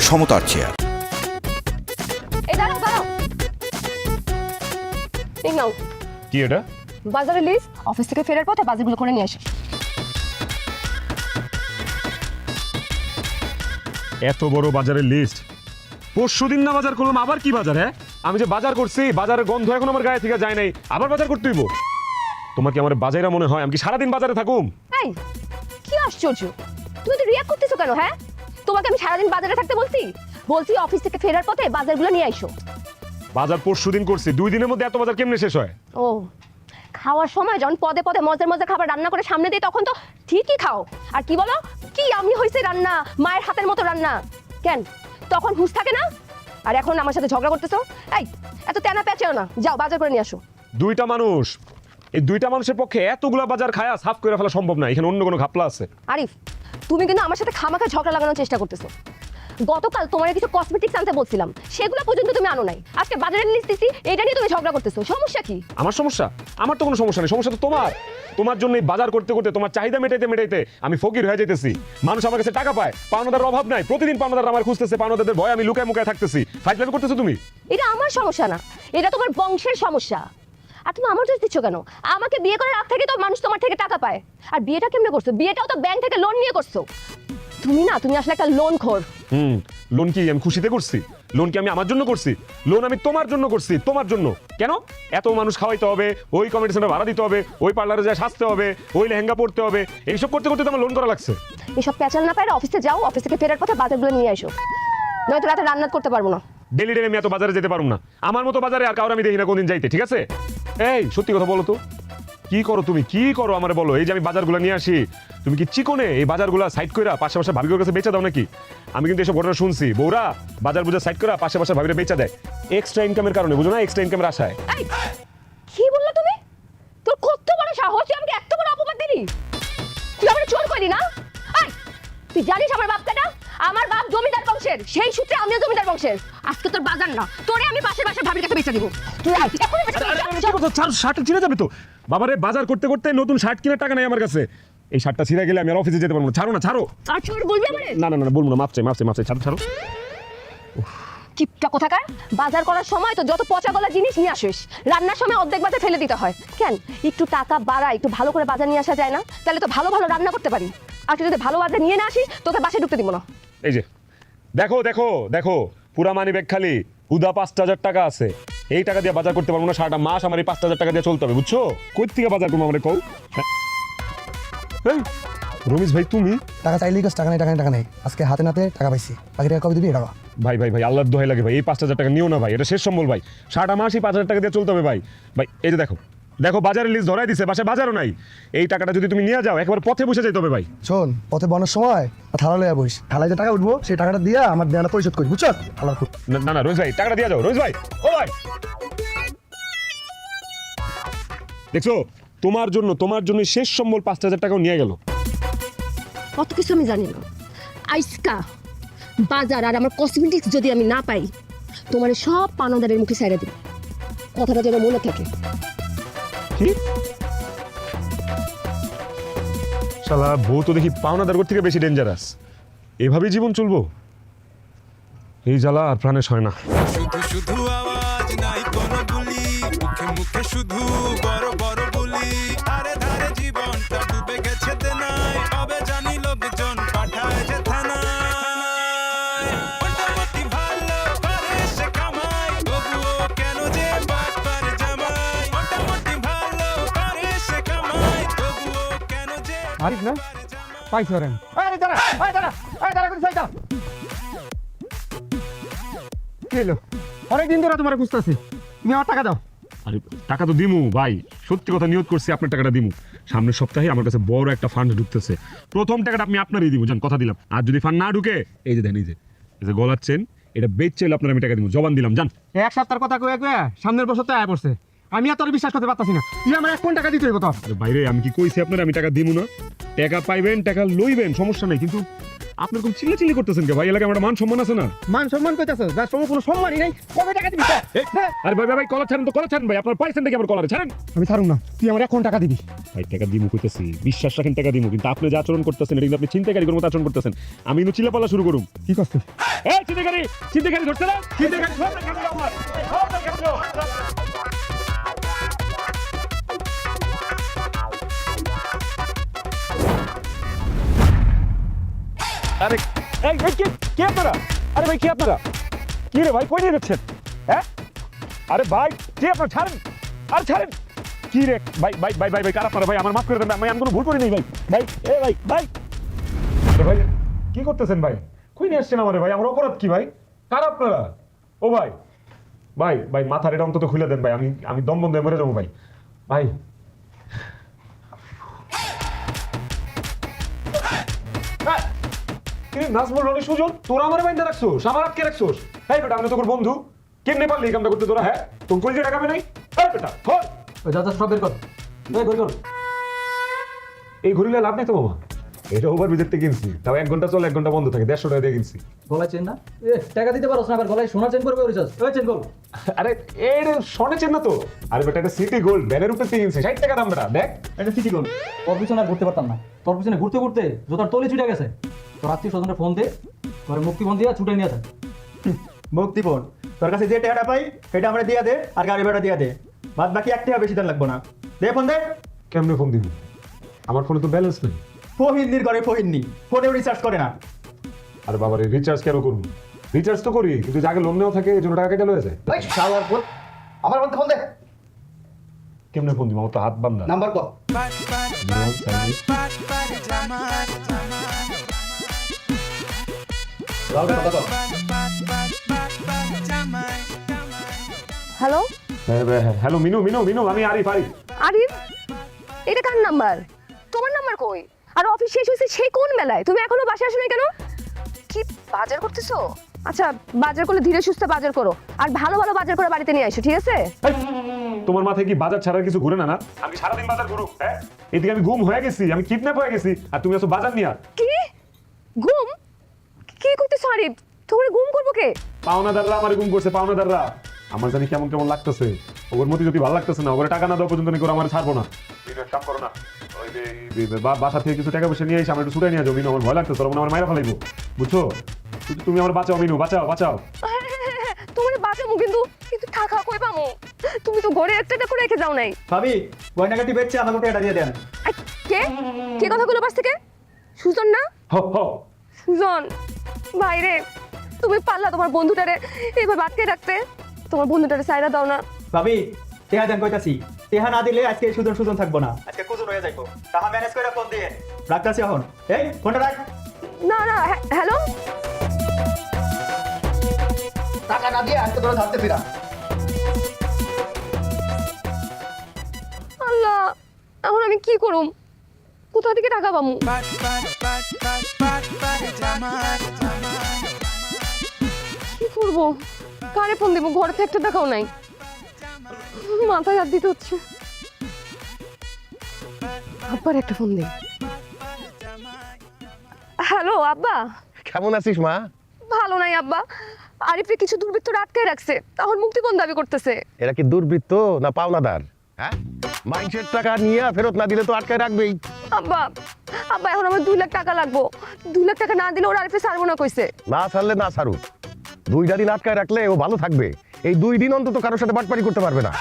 সমতার চেয়ার। এই দাঁড়াও দাঁড়াও, এই নাও কি এটা? বাজারের লিস্ট। অফিস থেকে ফেরার পথে বাজারগুলো করে নিয়ে আসিস। এত বড় বাজারের লিস্ট? পরশুদিন না বাজার করলাম, আবার কি বাজার? হ্যাঁ, আমি যে বাজার করছি, বাজারের গন্ধ এখন আমার গায়ে থেকে যায় নাই, আবার বাজার করতে হইব? তোমার কি আমার বাজাইরা মনে হয়? আমি কি সারাদিন বাজারে থাকুম? এই কি আশ্চর্য, তুমি তো রিয়াক্ট করতেছো কেন? হ্যাঁ, তোমাকে আমি সারাদিন বাজারে থাকতে বলছি? বলছি অফিস থেকে ফেরার পথে বাজারগুলো নিয়ে আইসো। বাজার পরশুদিন করছি, 2 দিনের মধ্যে এত বাজার কেমনে শেষ হয়? ও, খাওয়ার সময় যখন পদে পদে মজার মজার খাবার রান্না করে সামনে দিই তখন তো ঠিকই খাও, আর কি বলো কি আমি হইছে রান্না, মায়ের হাতের মতো রান্না। কেন তখন হুঁশ থাকে না? আর এখন আমার সাথে ঝগড়া করতেছো? এই এত তেনা পেঁচাও না, যাও বাজার করে নিয়ে আসো। দুইটা মানুষ, এই দুইটা মানুষের পক্ষে এতগুলা বাজার খায়া সাফ করে ফেলা সম্ভব না। এখানে অন্য কোনো ঘাপলা আছে? আরিফ, তুমি কিন্তু আমার সাথে খামাখা ঝগড়া লাগানোর চেষ্টা করতেছো। গতকাল তোমার কিছু কসমেটিক্স আনতে বলছিলাম, সেগুলো পর্যন্ত তুমি আনো নাই। আজকে বাজারের লিস্ট দিছি, এটা নিয়ে তুমি ঝগড়া করতেছো। সমস্যা কি? আমার সমস্যা? আমার তো কোনো সমস্যা নেই, সমস্যা তো তোমার। তোমার জন্য বাজার করতে করতে, তোমার চাহিদা মেটাইতে মেটাইতে আমি ফকির হয়ে যাইতেছি। মানুষ আমার কাছে টাকা পায়, পাওনাদার অভাব নাই, প্রতিদিন পাওনাদার আমার খুঁজতেছে, পাওনাদারদের ভয় আমি লুকায় মুকায় থাকতেছি। ফাইজলামি করতেছো তুমি। এটা আমার সমস্যা না, এটা তোমার বংশের সমস্যা। আর তুমি আমার দোষ দিচ্ছ কেন? আমাকে বিয়ে করার আগ থেকে তো মানুষ তোমার থেকে টাকা পায়। আর বিয়েটা কেমনে করছো? বিয়েটাও তো ব্যাংক থেকে লোন নিয়ে করছো। তুমি আসলে একটা লোন খোর। লোন কি আমি খুশিতে করছি? লোন কি আমি আমার জন্য করছি? লোন আমি তোমার জন্য করছি, তোমার জন্য। কেন? এত মানুষ খাওয়াইতে হবে, ওই কমিটি সেন্টার ভাড়া দিতে হবে, ওই পার্লারে যায় সাজতে হবে, ওই লেহেঙ্গা পড়তে হবে, এইসব করতে করতে তো আমার লোন করা লাগছে। এসব প্যাচাল না পারে অফিসে যাও, অফিস থেকে ফেরার পথে বাজারগুলো নিয়ে আসো, নয়তো রাতে রান্না করতে পারবো না। ডেলি ডেলি আমি এত বাজারে যেতে পারবো না। আমার মতো বাজারে আর কারোর আমি দেখি না কোনদিন যাইতে, ঠিক আছে? এই সত্যি কথা বলো তো, কি করো তুমি? কি করো আমারে বলো। এই যে আমি বাজারগুলো নিয়ে আসি, তুমি কি চিকনে এই বাজারগুলো সাইড কইরা পাশে পাশে ভাবির কাছে বেচা দাও নাকি? আমি কিন্তু এসব ঘটনা শুনছি, বউরা বাজার বুঝা সাইড করা পাশে পাশে ভাবিরে বেচা দেয় এক্সট্রা ইনকামের কারণে, বুঝো না? এক্সট্রা ইনকামের আশায়। এই, কি বললা তুমি? তোর কত বড় সাহস, তুই আমাকে এত বড় অপবাদ দিলি? তুই আমাকে চোর কইলি না? এই, তুই জানিস আমার বাপ কাটা? আমার বাপ জমিদার বংশের, সেই সূত্রে আমিও জমিদার বংশের। আজকে তোর বাজার না, তোরে আমি পাশের বাসার ভাবির কাছে বেচা দিব। তুই আয়, এখনই বেচা দিবি। শার্ট ছিঁড়ে যাবে তো। বাবারে বাজার করতে করতে নতুন শার্ট কেনার টাকা নাই আমার কাছে। এই শার্টটা ছিঁড়ে গেলে আমি আর অফিসে যেতে পারবো না। ছাড়ো না, ছাড়ো। আর চোর বলবি আমারে? না না না, বলবো না, মাপ চাই, মাপ চাই, মাপ চাই, ছাড়ো ছাড়ো। কিপটা কোথাকার! বাজার করার সময় তো যত পচা গলা জিনিস নিয়ে আসিস, রান্নার সময় অর্ধেক বাজার ফেলে দিতে হয়। কেন একটু টাকা বাড়া, একটু ভালো করে বাজার নিয়ে আসা যায় না? তাহলে তো ভালো ভালো রান্না করতে পারি। আর তুই যদি ভালো বাজার নিয়ে না আসিস, তোকে বাসায় ঢুকতে দিব না। এই যে দেখো দেখো দেখো, পুরা মানি ব্যাগ খালি, হুদা 5,000 টাকা আছে। এই টাকা দিয়ে বাজার করতে পারবো না, সারাটা মাস আমার এই 5,000 টাকা দিয়ে চলতে হবে, বুঝছো? কই থেকে বাজার করবো আমারে কও? এই রমেশ ভাই, তুমি টাকা চাইলেই টাকা নেই, টাকা নেই, টাকা নেই। আজকে হাতে নাতে টাকা পাইছি, বাকি টাকা কবে দিবি? এটা ভাই ভাই ভাই, আল্লাহর দোহাই লাগে ভাই, এই 5,000 টাকা নিও না ভাই, এটা শেষ সম্বল ভাই। সারাটা মাস এই 5,000 টাকা দিয়ে চলতে হবে ভাই। ভাই এই যে দেখো দেখো, বাজারের লিস্ট ধরাই দিছে, বাসায় বাজারও নাই। এই টাকাটা যদি তুমি নিয়ে যাও, একবার পথে বসে যেতে হবে ভাই। শোন, পথে বনার সময় থালা লইয়া বইস, থালায় যে টাকা উঠবো সেই টাকাটা দিয়ে আমার দেনা পরিশোধ করি, বুঝছো? থালার খুব না না রোজ ভাই, টাকাটা দিয়ে যাও। রোজ ভাই, ও ভাই, দেখছো তোমার জন্য শেষ সম্বল 5,000 টাকাও নিয়ে গেল। কত কিছু আমি জানি না। আইসকা বাজার আর আমার কসমেটিক্স যদি আমি না পাই, তোমার সব পানাদারের মুখে ছাইড়া দিই। কথাটা যেন মনে থাকে। কি শালা বউ তো দেখি পাওনাদার থেকে বেশি ডেঞ্জারাস। এভাবেই জীবন চলবো? এই জ্বালা আর প্রাণে সয় না। শুধু শুধু আওয়াজ নাই কোনো বুলি, মুখে মুখে শুধু বড় বড় বুলি। আরে ধারে জীবনটা ডুবে গেছে দেনায়, কবে জানি লোকজন পাঠায় যে থানায়। মোটামুটি ভালো করে সে কামাই, তবুও কেন যে বাটপার জামাই। মোটামুটি ভালো করে সে কামাই, তবুও কেন যে আরিফ না পাইছো রে? আরে দাঁড়া, আরে দাঁড়া, আরে দাঁড়া, করে সাইডা। কি হলো? অনেকদিন ধরে তোমার খুঁজতেছি, তুমি আমার টাকা দাও। আরে টাকা তো দিমু ভাই, সত্যি কথা নিয়ত করছি আপনার টাকাটা দিমু। সামনের সপ্তাহে আমার কাছে বড় একটা ফান্ড ঢুকতেছে, প্রথম টাকাটা আপনি আপনারই দিমু, জান কথা দিলাম। আর যদি ফান্ড না ঢুকে, এই যে দেন, এই যে গলাচ্ছেন, এটা বেচ চাইলে আপনার আমি টাকা দিমু, জবান দিলাম, জান। এক সপ্তাহের কথা কয়ে কয়ে সামনের বছর তো আয় পড়ছে, আমি আর তোর বিশ্বাস করতে পারতাছি না। তুই আমার 1 কোটি টাকা দিতে হইব তো। আরে বাইরে আমি কি কইছি আপনার আমি টাকা দিমু না? টাকা পাইবেন, টাকা লইবেন, সমস্যা নাই, কিন্তু আপনি এরকম চিল্লাচিল্লি করতেছেন কে ভাই? এলাকায় আমার মান সম্মান আছে না? মান সম্মান কইতাছস, যার সঙ্গে কোনো সম্মানই নাই, কবে টাকা দিবি? আরে ভাই ভাই ভাই, কলার ছাড়েন তো, কলার ছাড়েন ভাই। আপনার পাইছেন নাকি আমার কলারে? ছাড়েন আমি ছাড়ুম না, তুই আমার এখন টাকা দিবি। ভাই। টাকা দিমু কইতেছি, বিশ্বাস রাখেন টাকা দিমু, কিন্তু আপনি যে আচরণ করতেছেন এটা কিন্তু আপনি ছিনতাইকারীর মতো আচরণ করতেছেন। আমি কিন্তু চিল্লাপাল্লা শুরু করুম। কি করছিস? এই ছিনতাইকারী ধরছে না? ছিনতাইকারী সব টাকা দিও আমার, সব টাকা দিও। আরে এই ভাই, কি আপনারা? আরে ভাই, কি আপনারা? কি রে ভাই, কই নিয়ে যাচ্ছেন? হ্যাঁ, আরে ভাই কি আপনারা? ছাড়েন, আরে ছাড়েন। কি রে ভাই ভাই ভাই ভাই ভাই, কার আপনারা? ভাই আমার মাফ করে দেন, আমি কোনো ভুল করি নাই ভাই। ভাই এ ভাই ভাই, আরে ভাই কি করতেছেন ভাই? কই নিয়ে আসছেন আমারে ভাই? আমার অপরাধ কি ভাই? কার আপনারা? ও ভাই ভাই ভাই, মাথার এটা অন্তত খুলে দেন ভাই, আমি দম বন্ধ হয়ে মরে যাবো ভাই। ভাই নাজমুল রনি সুজন, তোরা আমার বাইন্দা রাখছোস, আমার আটকে রাখছোস। এই বেটা, আমি তো তোর বন্ধু, কেমনে পারলি এই কামটা করতে তোরা? হ্যাঁ, তোর কই যে টাকা নাই? এই বেটা ধর, যা যা সব বের কর, বের কর। এই ঘুরিলে লাভ নেই তো মামা। এটা ওভার ভিজিট থেকে কিনছি, তাও 1 ঘন্টা চলে 1 ঘন্টা বন্ধ থাকে, 150 টাকা দিয়ে কিনছি। গলায় চেন না? টাকা দিতে পারোস না, আবার গলায় সোনা চেন করবে ওই চেন কর। আরে এর সোনে চেন না তো। আরে বেটা, এটা সিটি গোল্ড, ব্যানের উপরে থেকে কিনছি, 60 টাকা দাম বেটা। দেখ এটা সিটি গোল, তোর পিছনে আর ঘুরতে পারতাম না। তোর পিছনে ঘুরতে ঘুরতে জোতার তলে ছুটে গেছে। তোর আত্মীয় স্বজনের ফোন দে, তোর মুক্তিপণ দিয়া ছুটে নিয়ে যায়। মুক্তিপণ তোর কাছে যে টাকাটা পাই সেটা আমরা দিয়ে দে, আর গাড়ি ভাড়া দিয়ে দে, বাদ বাকি 1 টাকা বেশি দেন লাগবো না। দে ফোন দে। কেমনে ফোন দিবি? আমার ফোনে তো ব্যালেন্স নেই। ফহিন্দির করে ফহিন্নি, ফোনেও রিচার্জ করে না। আরে বাবা রে, রিচার্জ কেন করবো? রিচার্জ তো করি, কিন্তু যাকে লোন নেওয়া থাকে এই জন্য টাকা কেটে লয়ে যায়। আমার ফোন দে, কেমনে ফোন দিব? আমার তো হাত বান্ধা। নাম্বার কর। হ্যালো হ্যালো মিনু, মিনু মিনু, আমি আরিফ। আরিফ, এটা কার নাম্বার? তোমার নাম্বার কই? আর অফিস শেষ হয়েছে সেই কোন বেলায়? তুমি এখনো বাসায় আসো নাই কেন? কি বাজার করতেছো? আচ্ছা, বাজার করলে ধীরে সুস্থে বাজার করো, আর ভালো ভালো বাজার করে বাড়িতে নিয়ে আসো, ঠিক আছে? এই, তোমার মাথায় কি বাজার ছাড়ার কিছু ঘুরে না? না আমি সারাদিন বাজার ঘুরু? হ্যাঁ, এদিকে আমি গুম হয়ে গেছি, আমি কিডন্যাপ হয়ে গেছি, আর তুমি আসো বাজার নিয়ে। কি গুম? কি করতেছো আরিফ? তোমার গুম করবো কে? পাওনাদাররা আমার গুম করছে, পাওনাদাররা। আমার জানি কেমন কেমন লাগতেছে। ওর মধ্যে যদি ভালো লাগতেছে না, ওর টাকা না দেওয়া পর্যন্ত আমি আমার ছাড়বো না। কাম করো না, ওই যে বাসা থেকে কিছু টাকা পয়সা নিয়ে এসে আমার একটু ছুটে নিয়ে যাও মিনু, আমার ভয় লাগতেছে, ওরা আমার মায়েরা ফেলাইবো, বুঝছো? তুমি আমার বাঁচাও মিনু, বাঁচাও বাঁচাও। তোমার বাঁচামু, কিন্তু কিন্তু টাকা কই পামু? তুমি তো ঘরে একটা টাকা রেখে যাও নাই। ভাবি গয়নাগাটি বেচছে, আমাকে টাকাটা দিয়ে দেন। আই, কে কে কথাগুলো বাস থেকে? সুজন না? হ হ, সুজন ভাইরে, তুমি পারলা তোমার বন্ধুটারে এইভাবে আটকে রাখতে? তোমার বন্ধুটারে সাইরা দাও না। ভাবি টেহা দেন কইতাছি, টেহা না দিলে আজকে সুজন সুজন থাকবো না, আজকে কুজন হয়ে যাইবো। টাকা ম্যানেজ করে ফোন দিয়ে রাখতাছি এখন। এই ফোনটা রাখ। না না, হ্যালো, টাকা না দিয়ে আজকে তোরা ধরতে ফিরা। আল্লাহ, এখন আমি কি করুম? কোথা থেকে টাকা পামু? কি করবো? কারে ফোন দেবো? ঘরে তো একটা টাকাও নাই, মাথায় হাত দিতে হচ্ছে। আব্বার একটা ফোন দে। হ্যালো আব্বা। কেমন আছিস মা? ভালো নাই আব্বা, আরিফে কিছু দুর্বৃত্তরা আটকায় রাখছে, তখন মুক্তিপণ দাবি করতেছে। এরা কি দুর্বৃত্ত না পাওনাদার? হ্যাঁ, মাইন্সের টাকা নিয়ে ফেরত না দিলে তো আটকায় রাখবেই। আব্বা আব্বা, এখন আমার 2 লাখ টাকা লাগবো। 2 লাখ টাকা না দিলে ওরা আরিফে ছাড়বো না কইছে। না ছাড়লে না ছাড়ুক, 2টা দিন আটকায় রাখলে ও ভালো থাকবে। এই 2 দিন অন্তত কারোর সাথে বাটপারি করতে পারবে না।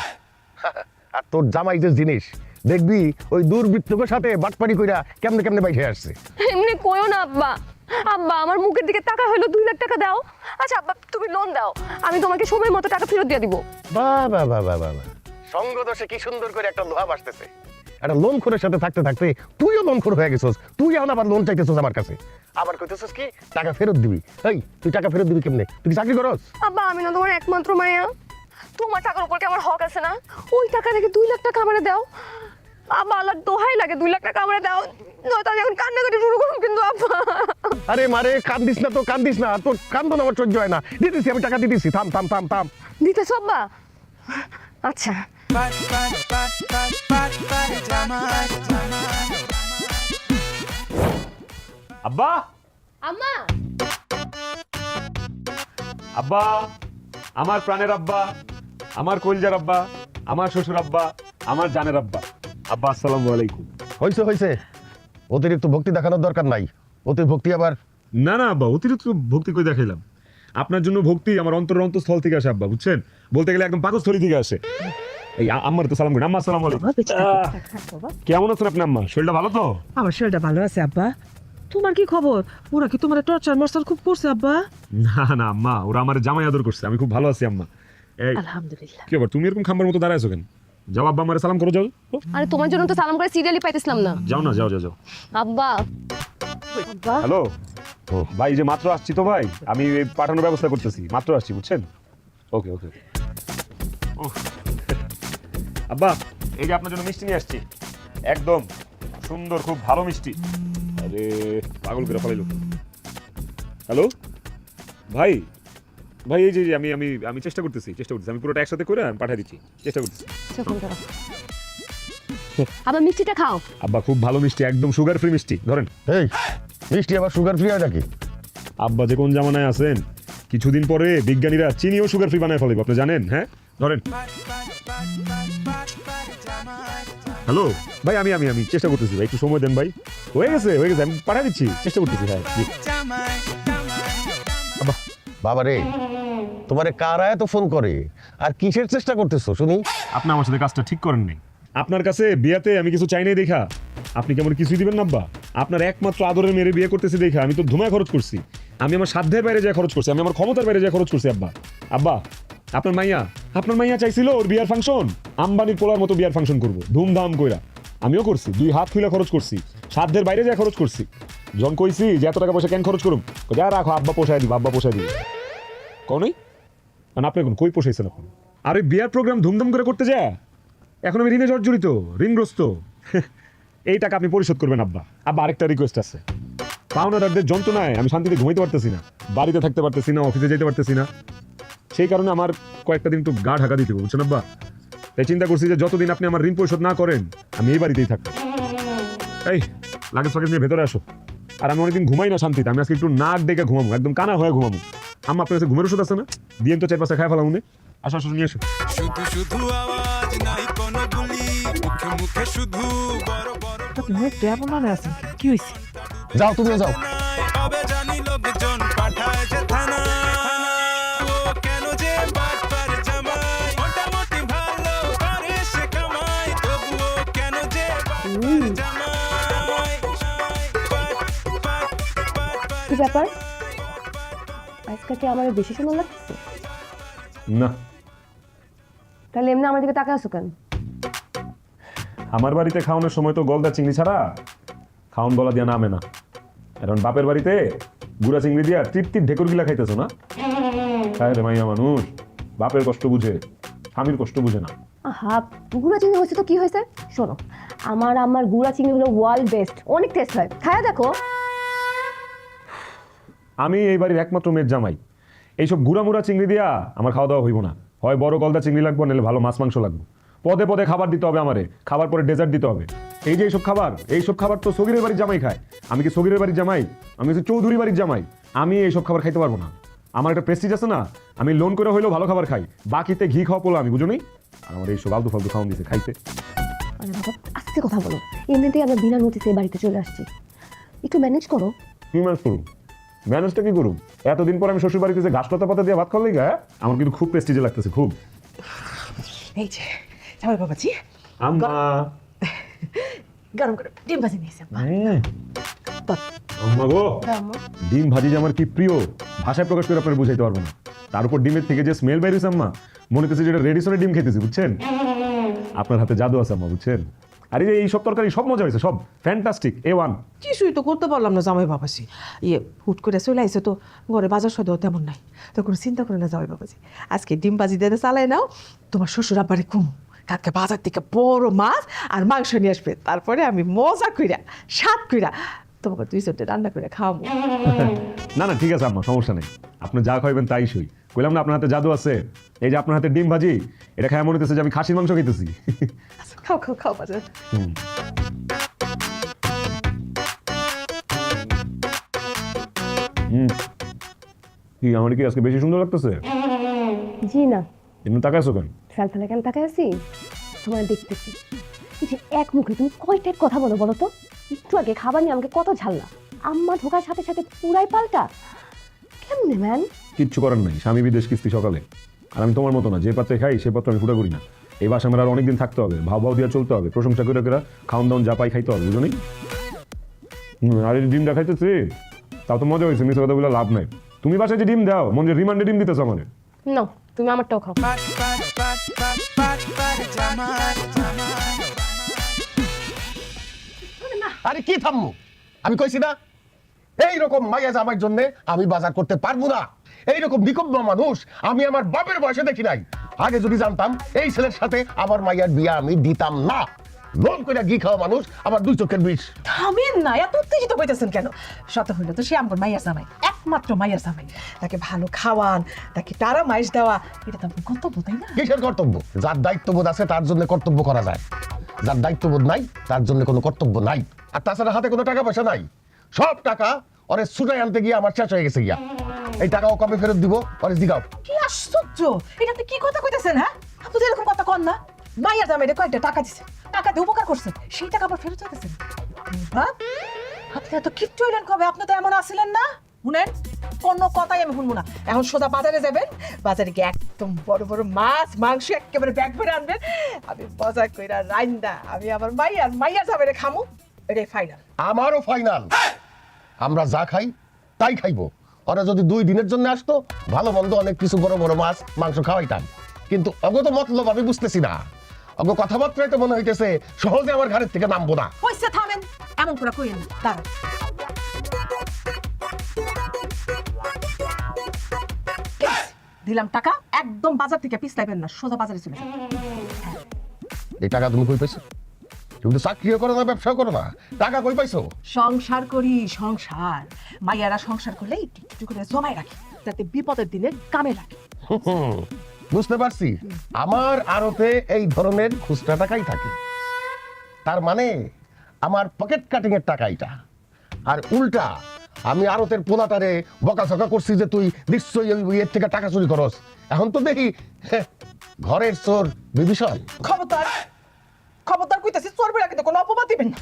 আর তোর জামাই যে জিনিস, দেখবি ওই দুর্বৃত্তদের সাথে বাটপারি কইরা কেমনে কেমনে বাইরে আসছে। এমনি কইও না আব্বা। আব্বা, আমার মুখের দিকে টাকা হলো 2 লাখ টাকা দাও। আচ্ছা আব্বা, তুমি লোন দাও, আমি তোমাকে সময় মতো টাকা ফেরত দিয়ে দিব। বাহ বাহ বাহ বাহ বাহ, সঙ্গ দোষে কি সুন্দর করে একটা লোহা আসতেছে। একটা লোন খোরের সাথে থাকতে থাকতে তুইও লোন খোর হয়ে গেছিস। তুই এখন আবার লোন চাইতেছিস আমার কাছে, আবার কইতেছিস কি টাকা ফেরত দিবি। এই তুই টাকা ফেরত দিবি কেমনে? তুই কি চাকরি করস? আব্বা, আমি না তোমার একমাত্র মায়া, তোমার টাকার উপর কি আমার হক আছে না? ওই টাকা থেকে 2 লাখ টাকা আমারে দাও আব্বা, আল্লাহর দোহাই লাগে 2 লাখ টাকা আমারে দাও, নয়তো আমি এখন কান্নাকাটি শুরু করব কিন্তু আব্বা। আরে মারে, কান্দিস না তো, কান্দিস না, তোর কান্দন আমার সহ্য হয় না। দিতেছি, আমি টাকা দিতেছি, থাম থাম থাম থাম। দিতেছ আব্বা? আচ্ছা, আব্বা আম্মা আব্বা, আমার প্রাণের আব্বা, আমার কলজার আব্বা, আমার শ্বশুর আব্বা, আমার জানের আব্বা। আব্বা আসসালামু আলাইকুম। হয়েছে হয়েছে, অতিরিক্ত ভক্তি দেখানোর দরকার নাই। অতি ভক্তি আবার না না আব্বা, অতিরিক্ত ভক্তি কই দেখাইলাম? আপনার জন্য ভক্তি আমার অন্তরের অন্তঃস্থল থেকে আসে আব্বা, বুঝছেন? বলতে গেলে একদম পাকস্থলী থেকে আসে। এই আম্মার তো সালাম করেন। আম্মা আসসালামু আলাইকুম। কেমন আছেন আপনি আম্মা? শরীরটা ভালো তো? আমার শরীরটা ভালো আছে আব্বা। তোমার কি খবর? ওরা কি তোমার টর্চার মর্চার খুব করছে আব্বা? না না আম্মা, ওরা আমার জামাই আদর করছে, আমি খুব ভালো আছি আম্মা। এই আলহামদুলিল্লাহ। কি ব্যাপার, তুমি এরকম খাম্বার মতো দাঁড়ায় আছো কেন? যাও আব্বা, আমারে সালাম করো, যাও। আরে তোমার জন্য তো সালাম করে সিরিয়ালি পাইতেছিলাম না। যাও না, যাও যাও যাও। আব্বা আব্বা হ্যালো ভাই, যে মাত্র আসছি তো ভাই, আমি এই পাঠানোর ব্যবস্থা করতেছি, মাত্র আসছি, বুঝছেন? ওকে ওকে। আব্বা, এই যে আপনার জন্য মিষ্টি নিয়ে আসছি, একদম সুন্দর, খুব ভালো মিষ্টি। আরে পাগল করে ফেলাইলো। হ্যালো ভাই, ভাই এই যে আমি আমি আমি চেষ্টা করতেছি, আমি পুরোটা একসাথে করে আমি পাঠিয়ে দিচ্ছি, চেষ্টা করতেছি। আবার মিষ্টিটা খাও। আব্বা খুব ভালো মিষ্টি, একদম সুগার ফ্রি মিষ্টি, ধরেন। এই মিষ্টি আবার সুগার ফ্রি হয় নাকি? আব্বা যে কোন জামানায় আছেন, কিছুদিন পরে বিজ্ঞানীরা চিনিও সুগার ফ্রি বানায় ফেলবে, আপনি জানেন? হ্যাঁ ধরেন। হ্যালো ভাই, আমি আমি আমি চেষ্টা করতেছি ভাই, একটু সময় দেন ভাই। হয়ে গেছে, আমি পাঠিয়ে দিচ্ছি, চেষ্টা করতেছি। হ্যাঁ জি। বাবা রে, তোমারে কারা এত ফোন করে আর কিসের চেষ্টা করতেছো শুনি? আপনি আমার সাথে কাজটা ঠিক করেন নাই। আপনার কাছে বিয়াতে আমি কিছু চাই নাই দেখা আপনি কেমন কিছুই দিবেন না আব্বা? আপনার একমাত্র আদরের মেয়ের বিয়ে করতেছি দেখা আমি তো ধুমায় খরচ করছি, আমি আমার সাধ্যের বাইরে যা খরচ করছি, আমি আমার ক্ষমতার বাইরে যা খরচ করছি আব্বা। আব্বা আপনার মাইয়া চাইছিল ওর বিয়ার ফাংশন আম্বানির পোলার মতো বিয়ার ফাংশন করবো ধুমধাম কইরা, আমিও করছি, 2 হাত খুলে খরচ করছি, সাধ্যের বাইরে যা খরচ করছি। যখন কইছি যে এত টাকা পয়সা কেন খরচ করুম, যা রাখো আব্বা পোষায় দিব, আব্বা পোষায় দিব। কনই মানে আপনি এখন কই পোষাইছেন এখন? আর ওই বিয়ার প্রোগ্রাম ধুমধাম করে করতে যায় এখন আমি ঋণে জর্জরিত, ঋণগ্রস্ত। এই টাকা আপনি পরিশোধ করবেন আব্বা। আব্বা আরেকটা রিকোয়েস্ট আছে, পাওনাদারদের যন্ত্রণায় আমি শান্তিতে ঘুমাইতে পারতেছি না, বাড়িতে থাকতে পারতেছি না, অফিসে যেতে পারতেছি না, সেই কারণে আমার কয়েকটা দিন একটু গা ঢাকা দিতে হবে, বুঝছেন আব্বা? তাই চিন্তা করছি যে যতদিন আপনি আমার ঋণ পরিশোধ না করেন আমি এই বাড়িতেই থাকবো। এই লাগেজ ফাগেজ নিয়ে ভেতরে আসো। আর আমি অনেকদিন ঘুমাই না শান্তিতে, আমি আজকে একটু নাক ডেকে ঘুমাবো, একদম কানা হয়ে ঘুমাবো। আম্মা আপনার কাছে ঘুমের ওষুধ আছে না? দিয়ে তো 4-5টা খাই ফেলাম। আসো আসো নিয়ে এসো। শুধু শুধু আওয়াজ নাই কোনো গুলি, মুখে মুখে শুধু বড় বড় আপনি একটু এমন মনে আছেন কেন? কি হয়েছে? যাও তুমিও যাও। নাই, কবে জানি লোকজন পাঠায় যে থানা। ও কেন যে বাটপার জামাই, মোটামুটি ভালো করে সে কামাই, তবুও কেন যে বাটপার জামাই। কি ব্যাপার, আজকে কি আমার বেশি সময় লাগছে? না, তাহলে এমনি আমার দিকে তাকায় আছো কেন? আমার বাড়িতে খাওয়ানোর সময় তো গলদা চিংড়ি ছাড়া খাওন বলা দিয়া নামে না। এখন বাপের বাড়িতে গুড়া চিংড়ি দিয়া তৃপ্তির ঢেকুর গিলা খাইতেছো না? খায় রে মাইয়া মানুষ, বাপের কষ্ট বুঝে, স্বামীর কষ্ট বুঝে না। আহা, গুড়া চিংড়ি হয়েছে তো কি হয়েছে? শোনো, আমার গুড়া চিংড়ি হলো ওয়ার্ল্ড বেস্ট, অনেক টেস্ট হয়, খায়া দেখো। আমি এই বাড়ির একমাত্র মেয়ের জামাই, এইসব গুড়া চিংড়ি দিয়া আমার খাওয়া দাওয়া হইব না। হয় বড় গলদা চিংড়ি লাগবো, নাহলে ভালো মাছ মাংস লাগবো। পদে পদে খাবার দিতে হবে আমারে, খাবার পরে ডেজার্ট দিতে হবে। এই যে এইসব খাবার তো সগিরের বাড়ির জামাই খায়। আমি কি সগিরের বাড়ির জামাই? আমি হচ্ছে চৌধুরী বাড়ির জামাই। আমি এইসব খাবার খাইতে পারবো না। আমার একটা প্রেস্টিজ আছে না, আমি লোন করে হইলেও ভালো খাবার খাই, বাকিতে ঘি খাওয়া পোলা আমি, বুঝো নি? আর আমার এইসব আলতু ফালতু খাওয়ান দিছে খাইতে। আরে বাবা, আস্তে কথা বলো, এমনিতেই আমরা বিনা নোটিসে বাড়িতে চলে আসছি, একটু ম্যানেজ করো। কি ম্যানেজ করুন? ম্যানেজটা কি করুন? এতদিন পর আমি শ্বশুর বাড়িতে যে ঘাস লতা পাতা দিয়ে ভাত খাওয়ার লেগে আমার কিন্তু খুব প্রেস্টিজে লাগতেছে, খুব। এই যে জামাই বাবাজি, আম্মা গরম করে ডিম ভাজি নিয়েছি আব্বা। আম্মা গো, ডিম ভাজি যে আমার কি প্রিয়, ভাষায় প্রকাশ করে আপনার বুঝাইতে পারবো না। তার উপর ডিমের থেকে যে স্মেল বাইরেছে আম্মা, মনে হচ্ছে যেটা রেডিসনের ডিম খেতেছি, বুঝছেন? আপনার হাতে জাদু আছে আম্মা, বুঝছেন? আর এই যে এই সব তরকারি সব মজা হয়েছে, সব ফ্যান্টাস্টিক, A1। কিছুই তো করতে পারলাম না জামাই বাবাজি, হুট করে চলে আইসে তো, ঘরে বাজার সদাও তেমন নাই, তো কোনো চিন্তা করে না জামাই বাবাজি, আজকে ডিম ভাজি দিয়ে চালাই নাও, তোমার শ্বশুর আব্বারে কুম কালকে বাজার থেকে বড় মাছ আর মাংস নিয়ে আসবে, তারপরে আমি মজা কইরা স্বাদ কইরা তোমাকে 2 চোটে রান্না করে খাওয়াবো। না না ঠিক আছে আম্মা, সমস্যা নেই, আপনি যা খাইবেন তাই সই। কইলাম না আপনার হাতে জাদু আছে। এই যে আপনার হাতে ডিম ভাজি, এটা খায় মনে হচ্ছে যে আমি খাসির মাংস খাইতেছি। খাও খাও খাও বাজার। কি আমার কি আজকে বেশি সুন্দর লাগতেছে? জি না, এমনি তাকাইছো কেন? ফেলফেলে কেন তাকায় আছি? তোমার দেখতেছি এই যে এক মুখে তুমি কয় টাইপ কথা বলো বলো তো? একটু আগে খাবার নিয়ে আমাকে কত ঝাললা, আম্মা ঢোকার সাথে সাথে পুরাই পাল্টা। কেমনে ম্যান? কিচ্ছু করার নাই, স্বামী বিদেশ কিস্তি সকালে। আর আমি তোমার মতো না, যে পাত্রে খাই সে পাত্র আমি ফুটা করি না। এই বাসা আমার আর অনেকদিন থাকতে হবে, ভাও ভাও দিয়ে চলতে হবে, প্রশংসা করে করে খাওয়ান দাওয়ান যা পাই খাইতে হবে, বুঝো নি? আর এই ডিমটা খাইতেছি তাও তো মজা হয়েছে, মিথ্যে কথা বলে লাভ নাই। তুমি বাসায় যে ডিম দাও, মনে রিমান্ডে ডিম দিতেছো আমার। না, তুমি আমারটাও খাও। আরে কি থামবো? আমি কইছি না এইরকম মাইয়া জামাইর জন্য আমি বাজার করতে পারবো না। এইরকম নিকম্ম মানুষ আমি আমার বাপের বয়সে দেখি নাই। আগে যদি জানতাম এই ছেলের সাথে আমার মাইয়ার বিয়া আমি দিতাম না। লোন করে ঘি খাওয়া মানুষ আমার দুই চোখের বিষ। থামেন না, এত উত্তেজিত হইতেছেন কেন? শত হইল তো সে আমার মাইয়ার জামাই, একমাত্র মাইয়ার জামাই। তাকে ভালো খাওয়ান, তাকে টারা মাইস দেওয়া, এটা তো আপনার কর্তব্য, তাই না? কিসের কর্তব্য? যার দায়িত্ববোধ আছে তার জন্য কর্তব্য করা যায়, যার দায়িত্ববোধ নাই তার জন্য কোনো কর্তব্য নাই। আর তাছাড়া হাতে কোনো টাকা পয়সা নাই, সব টাকা ওরে ছুটাই আনতে গিয়ে আমার শেষ হয়ে গেছে গিয়া। এই টাকাও কবে ফেরত দিব ওরে দিগাও। কি আশ্চর্য, এটা আপনি কি কথা কইতেছেন? হ্যাঁ, আপনি তো এরকম কথা কন না। মাইয়ার জামাইরে কয়েকটা টাকা দিছে, টাকা দিয়ে উপকার করছেন, সেই টাকা আবার ফেরত চাইতেছেন। আপনি এত কিচ্ছু হইলেন কবে? আপনি তো এমন আসিলেন না। শুনেন, কোনো কথাই আমি শুনবো না। এখন সোজা বাজারে যাবেন, বাজারে গিয়ে একদম বড় বড় মাছ মাংস একেবারে ব্যাগ ভরে আনবেন। আমি বাজার কইরা রাইন্দা আমি আমার মাইয়ার জামাইরে খামু, এটাই ফাইনাল। আমারও ফাইনাল। আমরা যা খাই তাই খাইবো। ওরা যদি 2 দিনের জন্য আসতো, ভালো মন্দ অনেক কিছু বড় বড় মাছ মাংস খাওয়াইতাম, কিন্তু অগত মতলব আমি বুঝতেছি না। অগ কথাবার্তায় তো মনে হইতেছে সহজে আমার ঘরের থেকে নামবো না। কইছে থামেন, এমন করে কইেন না। দাঁড়ান, দিলাম টাকা, একদম বাজার থেকে পিছলাইবেন না, সোজা বাজারে চলে যাবেন। এই টাকা তুমি কই পাইছো? তুমি তো চাকরিও করো না, ব্যবসাও করো না, টাকা কই পাইছো? সংসার করি, সংসার। মাইয়ারা সংসার করলে একটু একটু করে জমায় রাখি, যাতে বিপদের দিনে কামে লাগে। বুঝতে পারছি, আমার আড়তে এই ধরনের খুচরা টাকাই থাকে। তার মানে আমার পকেট কাটিং এর টাকা এটা। আর উল্টা আমি আড়তের পোলাটারে বকাঝকা করছি যে তুই নিশ্চয়ই এর থেকে টাকা চুরি করস। এখন তো দেখি ঘরের চোর বিভীষণ। খবরদার, খবরদার কইতাছি, চোর বেড়া কিন্তু কোনো অপবাদ দিবেন না।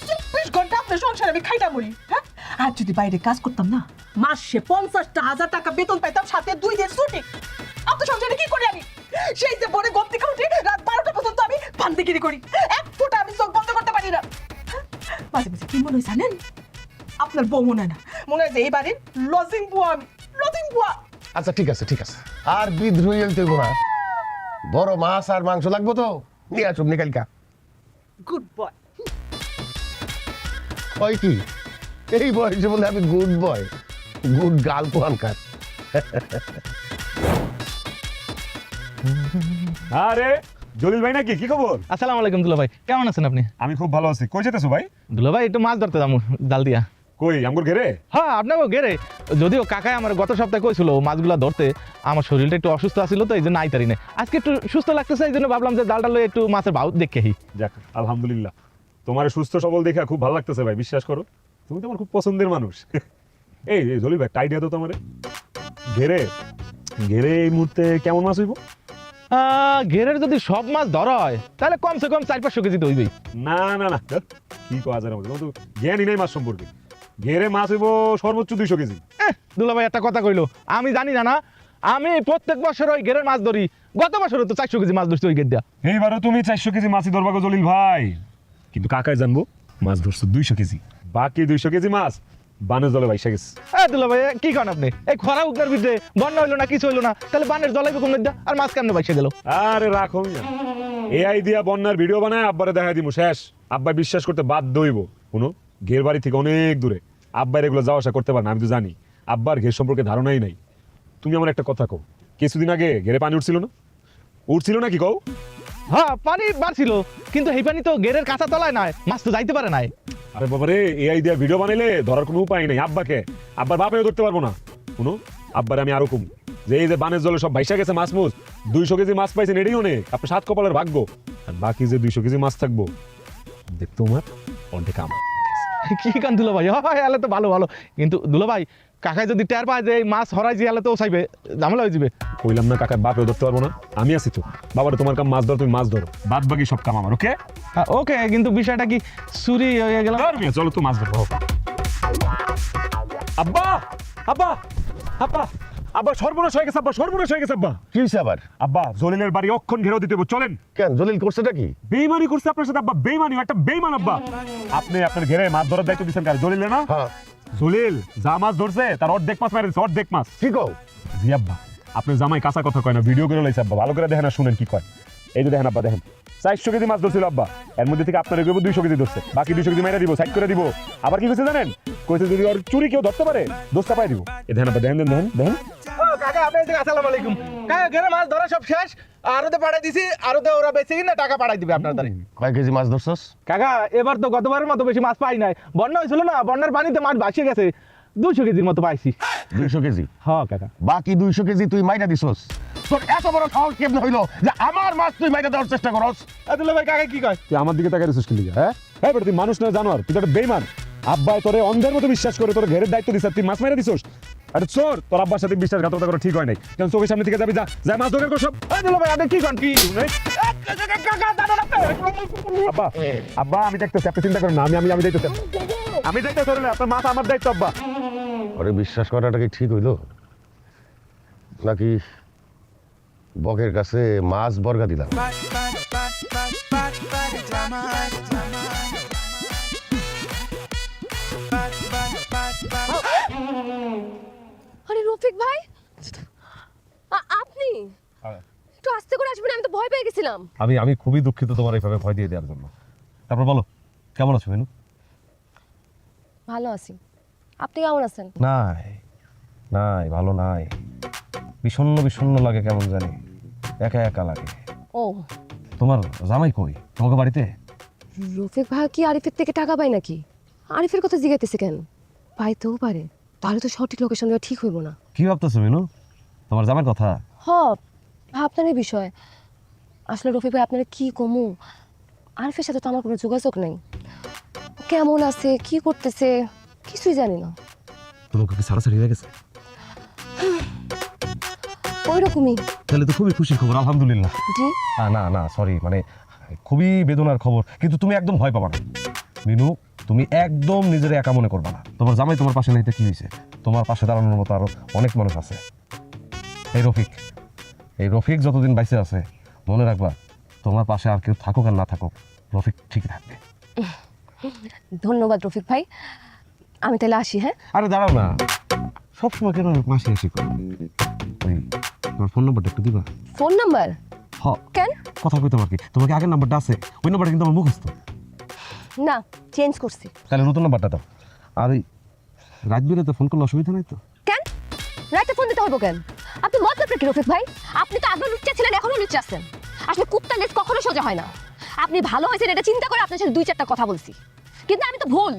24 ঘন্টা আপনার সংসারে আমি খাইটা মরি। হ্যাঁ, আর যদি বাইরে কাজ করতাম না, মাসে 50,000 টাকা বেতন পাইতাম, সাথে 2 দিন ছুটি। আপনার সংসারে কি করি আমি? সেই যে বড় গপ্তি খাউটি রাত 12টা পর্যন্ত আমি বান্দিগিরি করি, এক ফোঁটা আমি চোখ বন্ধ করতে পারি না। মাঝে মাঝে কি মনে হয় জানেন? আপনার বউ মনে হয় না, মনে হয় যে এই বাড়ির লজিং বুয়া আমি, লজিং বুয়া। আচ্ছা ঠিক আছে ঠিক আছে, আর বিদ্রোহী হইতে না। বড় মাছ আর মাংস লাগবো তো নিয়ে আসুন নিকালকা। Good boy. হয় কি এই বয়সে বলে আমি গুড বয়? গুড গার্ল কোয়ানকার। আরে জলিল ভাই নাকি? কি খবর? আসসালামু আলাইকুম দুলা ভাই, কেমন আছেন আপনি? আমি খুব ভালো আছি। কই যেতেছো ভাই? দুলা ভাই একটু মাছ ধরতে যাবো জাল দিয়া। কই আমগুর ঘেরে? হ্যাঁ, আপনাকেও গেরে। যদিও কাকাই আমার গত সপ্তাহে কইছিল মাছগুলা ধরতে, আমার শরীরটা একটু অসুস্থ আছিল তো এই জন্য আইতারি না। আজকে একটু সুস্থ লাগতেছে, এই জন্য ভাবলাম যে জালটা লয়ে একটু মাছের ভাও দেখে। যাক আলহামদুলিল্লাহ, তোমার সুস্থ সবল দেখে খুব ভালো লাগতেছে ভাই, বিশ্বাস করো তুমি তো আমার খুব পছন্দের মানুষ। এই জলিল ভাই টাইডিয়া তো তোমার ঘেরে ঘেরে এই মুহূর্তে কেমন মাছ হইব? ঘেরের যদি সব মাছ ধরা হয় তাহলে কমসে কম 400-500 কেজি তো হইবেই। না না না, কি কয় হাজার আমাদের তো জ্ঞানই নাই মাছ সম্পর্কে। ঘেরে মাছ হইব সর্বোচ্চ 200 কেজি। দুলা ভাই একটা কথা কইলো, আমি জানি না না, আমি প্রত্যেক বছর ওই ঘেরের মাছ ধরি। গত বছরও তো 400 কেজি মাছ ধরছি ওই ঘের দিয়া। এইবারও তুমি 400 কেজি মাছই ধরবা গো জলিল ভাই, কিন্তু কাকায় জানবো মাছ ধরছো 200 কেজি। বাকি 200 কেজি মাছ বানের জলে ভাইসা গেছে। দুলা ভাই কি করেন আপনি? এই খরা উগনার ভিতরে বন্যা হইলো না, কিছু হইলো না, তাহলে বানের জলাইবে কোন দিয়া? আর মাছ কেমনে ভাইসা গেল? আরে রাখো মিয়া, এআই দিয়া বন্যার ভিডিও বানায় আব্বারে দেখাই দিমু, শেষ। আব্বা বিশ্বাস করতে বাধ্য হইব। শুনো, ঘের বাড়ি থেকে অনেক দূরে, আব্বার এগুলো যাওয়া আসা করতে পারে না, আমি তো জানি। আব্বার ঘের সম্পর্কে ধারণাই নাই। তুমি আমার একটা কথা কও, কিছুদিন আগে ঘেরে পানি উঠছিল না? উঠছিল নাকি কও? হ্যাঁ, পানি বাড়ছিল, কিন্তু এই পানি তো ঘেরের কাঁচা তলায় নাই, মাছ তো যাইতে পারে নাই। আরে বাবারে, এআই দিয়া ভিডিও বানাইলে ধরার কোনো উপায় নাই। আব্বার বাপেও ধরতে পারবো না। শুনো, আব্বারে আমি আরো কম যে এই যে বানের জলে সব ভাইসা গেছে মাছ মুছ, 200 কেজি মাছ পাইছেন, এটাই অনেক। আপনি 7 কপালের ভাগ্য। আর বাকি যে 200 কেজি মাছ থাকবো, দেখ তোমার অর্ধেক আমার। কি কান দুলো ভাই হয় এলে তো ভালো ভালো কিন্তু দুলো ভাই কাকাই যদি টের পায় যে এই মাছ হরাই যে এলে তো চাইবে ঝামেলা হয়ে যাবে। কইলাম না কাকার বাপেও ধরতে পারবো না, আমি আছি তো। বাবারে তোমার কাম মাছ ধর, তুমি মাছ ধরো, বাদ বাকি সব কাম আমার। ওকে হ্যাঁ ওকে, কিন্তু বিষয়টা কি চুরি হয়ে গেল? চলো তো মাছ ধরবো। আব্বা আব্বা আব্বা আব্বা সর্বনাশ হয়ে গেছে, আব্বা সর্বনাশ হয়ে গেছে। আব্বা কি হয়েছে আবার? আব্বা জলিলের বাড়ি অক্ষণ ঘেরাও দিতে হবে, চলেন। কেন জলিল করছেটা কি? বেইমানি করছে আপনার সাথে আব্বা, বেইমানি, একটা বেইমান আব্বা। আপনি আপনার ঘেরে মাছ ধরার দায়িত্ব দিচ্ছেন কার? জলিলে না? হ্যাঁ। জলিল যা মাছ ধরছে তার অর্ধেক মাছ মেরেছে, অর্ধেক মাছ। কি কও? জি আব্বা, আপনার জামাই কাঁচা কথা কয় না, ভিডিও করে লাইছে আব্বা, ভালো করে দেখেন আর শুনেন কি কয়। এই যে দেখেন আব্বা, দেখেন 400 কেজি মাছ ধরছিল আব্বা, এর মধ্যে থেকে আপনার 200 কেজি ধরছে, বাকি 200 কেজি মাইরা দিব, সাইড করে দিব। আবার কি কইছে জানেন? কইছে যদি ওর চুরি কেউ ধরতে পারে দোষটা পাই দিব। এই দেখেন আব্বা, দেখেন দেখেন দেখেন। ও কাকা আপনি আসসালামু আলাইকুম। কাকা ঘরে মাছ ধরা সব শেষ, আরোতে পাঠাই দিছি, আরোতে ওরা বেঁচে কিনা টাকা পাঠাই দিবে আপনার দ্বারে। কয় কেজি মাছ ধরছস? কাকা এবার তো গতবারের মতো বেশি মাছ পাই নাই, বন্যা হয়েছিল না, বন্যার পানিতে মাছ ভাসিয়ে গেছে, 200 কেজির মতো পাইছি। 200 কেজি? হ্যাঁ কাকা। বাকি 200 কেজি তুই মাইরা দিছস? তোর এত বড় সাহস কেমনে হইলো যে আমার মাছ তুই মাইরা দেওয়ার চেষ্টা করস? দুলো ভাই কাকা কি কয়? তুই আমার দিকে তাকাই রেছিস কি লিগা? হ্যাঁ হ্যাঁ বেটা, তুই মানুষ না জানোয়ার, তুই তো একটা বেইমান। আব্বাই তোরে অন্ধের মতো বিশ্বাস করে তোর ঘেরের দায়িত্ব দিছিস, তুই মাছ মাইরা দিছস। আরে চোর, তোর আব্বার সাথে বিশ্বাসঘাতকতা করা ঠিক হয় নাই। কারণ চোখের সামনে থেকে যাবি, যা যা মাছ ধরে সব। দুলো ভাই আপনি কি কন কি? আব্বা আব্বা আমি দেখতেছি, আপনি চিন্তা করেন না, আমি দেখতেছি, আমি দেখতেছি, আপনার মাছ আমার দায়িত্ব আব্বা। আরে বিশ্বাস করাটা কি ঠিক হইলো নাকি বকের কাছে মাছ বর্গা দিলাম? আরে রফিক ভাই, আপনি একটু আস্তে করে আসবেন, আমি তো ভয় পেয়ে গেছিলাম। আমি খুবই দুঃখিত তোমার এইভাবে ভয় দিয়ে দেওয়ার জন্য। তারপর বলো কেমন আছো মেনু? ভালো আছি, আপনি কেমন আছেন? নাই নাই, ভালো নাই, বিষণ্ণ বিষণ্ণ লাগে, কেমন জানি একা একা লাগে। ও তোমার জামাই কই তোমাকে বাড়িতে? রফিক ভাই কি আরিফের থেকে টাকা পায় নাকি? আরিফের কথা জিজ্ঞাসা কেন? পাইতেও পারে, তাহলে তো সঠিক লোকেশন দেওয়া ঠিক হইব না। কি ভাবতেছো মেনু, তোমার জামাইয়ের কথা? হ, আপনারই বিষয়। আসলে রফিক ভাই আপনারা কি কমু, আরিফের সাথে তো আমার কোনো যোগাযোগ নেই। কেমন আছে, কি করতেছে কিছুই জানি না। তোমাকে কি ছাড়াছাড়ি হয়ে গেছে? ওই রকমই। তাহলে তো খুবই খুশির খবর, আলহামদুলিল্লাহ। জি না না সরি, মানে খুবই বেদনার খবর, কিন্তু তুমি একদম ভয় পাবা না মিনু, তুমি একদম নিজের একা মনে করবা না। তোমার জামাই তোমার পাশে নেই তো কি হয়েছে, তোমার পাশে দাঁড়ানোর মতো আরো অনেক মানুষ আছে। এই রফিক যতদিন বাইসে আছে মনে রাখবা, তোমার পাশে আর কেউ থাকুক আর না থাকুক, রফিক ঠিকই থাকবে। ধন্যবাদ রফিক ভাই, আমি তাহলে আসি। হ্যাঁ আরে দাঁড়াও না, সবসময় কেন মাসি আসি করো? ওই তোমার ফোন নাম্বারটা একটু দিবা? Phone number? হ, কেন? কথা কইতে পারকি, তোমাকে আগের নাম্বারটা আছে, ওই নাম্বারটা কিন্তু আমার মুখস্থ। না, চেঞ্জ করছি। তাহলে নতুন নাম্বারটা দাও। আর ওই রাত বিরেতে ফোন করলে অসুবিধা নাই তো? কেন রাতে ফোন দিতে হবে কেন? আপনি মতলবটা কি রফিক ভাই? আপনি তো আগে লুচ্চা ছিলেন, এখনো লুচ্চা আছেন। আসলে কুত্তার লেজ কখনো সোজা হয় না। আপনি ভালো হয়েছেন এটা চিন্তা করে আপনার সাথে 2-4টা কথা বলছি, কিন্তু আমি তো ভুল।